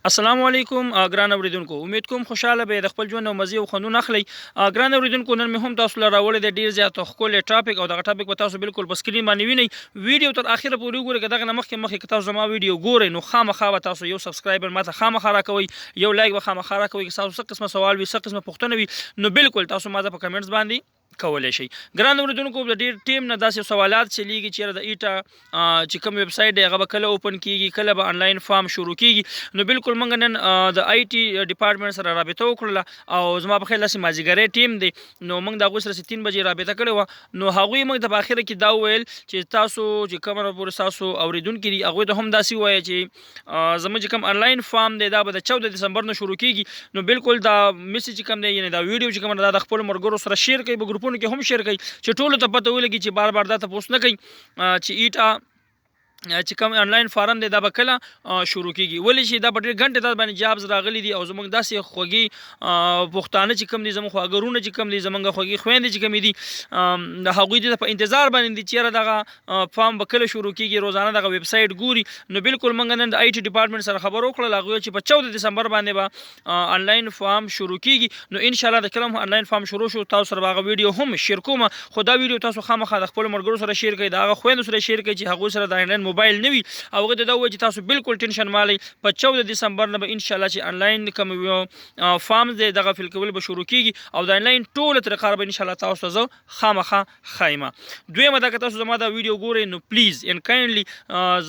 السلام علیکم ګران اوریدونکو، امید کوم خوشاله به د خپل ژوند او مزي او خوندونه اخلي. ګران اوریدونکو، نن مې هم تاسو لپاره راوړی د ډیر زیات ښکلی ټاپک او دغه ټاپک به تاسو بالکل په سکرین باندې وینئ. ویډیو تر اخره پورې وګورئ. که دغه نه مخکې که تاسو زما ویډیو ګورئ نو خامخا به تاسو یو سبسکرایبر ماته خامخا راکوئ، یو لایک به خامخا راکوئ. که تاسو څه قسمه سوال وي، څه قسمه پوښتنه وي، نو بالکل تاسو ماته په کمنټس باندې کولی شئ. ګران اوریدونکو، د ډیر ټیم نه داسې سوالات چلیږي چیرې د ایټا چې کوم ویب سایټ دی هغه به کله اوپن کیږي، کله به آنلاین فارم شروع کیږي. نو بالکل موږ نن د آی ټي ډپارټمنټ سره رابطه وکړله او زما په خیال داسې مازدیګری ټیم دی. نو موږ د هغوی سره 3 بجې رابطه کړې وه. نو هغوی موږ ته په اخره کې دا وویل چې تاسو چې کومه پورې ستاسو اوریدونکي دي هغوی ته هم داسې ووایه چې زموږ چې کوم آنلاین فارم دی دا به د 14 دسمبر نه شروع کیږي. نو بالکل دا میسج چې کوم دی، یعنې دا ویډیو چې کومه ده دا د خپلو ملګرو سره شیر کړئ، په ګروپونو کې هم شیر کړئ چې ټولو ته پته ولګي چې بار بار دا تپوس نه کوي چې ایټا چې کوم آنلاین فارم دی دا به کله شروع کیږي. ولې چې دا په ډېر ګڼ تعداد باندې جابز راغلي دي او زموږ داسې خوږې پښتانه چې کوم دي، زموږ خواږرونه چې کوم دي، زموږ خوږې خویندې چې کومې دي، د هغوی د په انتظار باندې دي چې یاره دغه فارم به کله شروع کیږي. روزانه دغه ویب سایټ ګوري. نو بالکل موږ نن د آی ټي ډپارټمنټ سره خبر وکړل، هغوی چې په 14 دسمبر باندې به آنلاین فارم شروع کیږي. نو انشاءالله د کله هم آنلاین فارم شروع شو تاسو سره به هغه ویډیو هم شیر کوم. خو دا ویډیو تاسو خامخا د خپلو ملګرو سره شیر کړئ، د هغه خویندو سره شیر کړئ چې هغوی سره د آنلاین موبایل نه وي. او هغه ته دا ووایي چې تاسو بالکل ټینشن مه لئ، په 14 دسمبر نه به انشاءالله چې آنلاین کوم فارم دی دغه فل کول به شروع کیږي او د آنلاین ټوله طریقه به انشاءالله تاسو ته زه خامخا ښایم. دویمه دا که تاسو زما دا ویډیو ګورئ نو پلیز ان کایندلی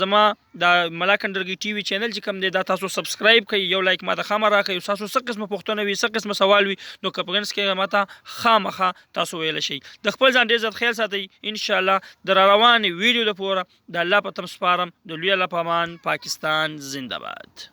زما د ملاک اندرګي ټي وي چینل چې کوم دی دا تاسو سبسکرایب کړئ، یو لایک ماته خامخا راکړئ. تاسو څه قسمه پوښتنه وي، څه قسمه سوال وي، نو که په ګنس کې ماته خامخا تاسو ویلی شئ. د خپل ځان ډېر زیات خیال ساتئ. انشاءالله د راروانې ویډیو لپاره د الله په تم سپارم. د لوی الله په امان. پاکستان زنده باد.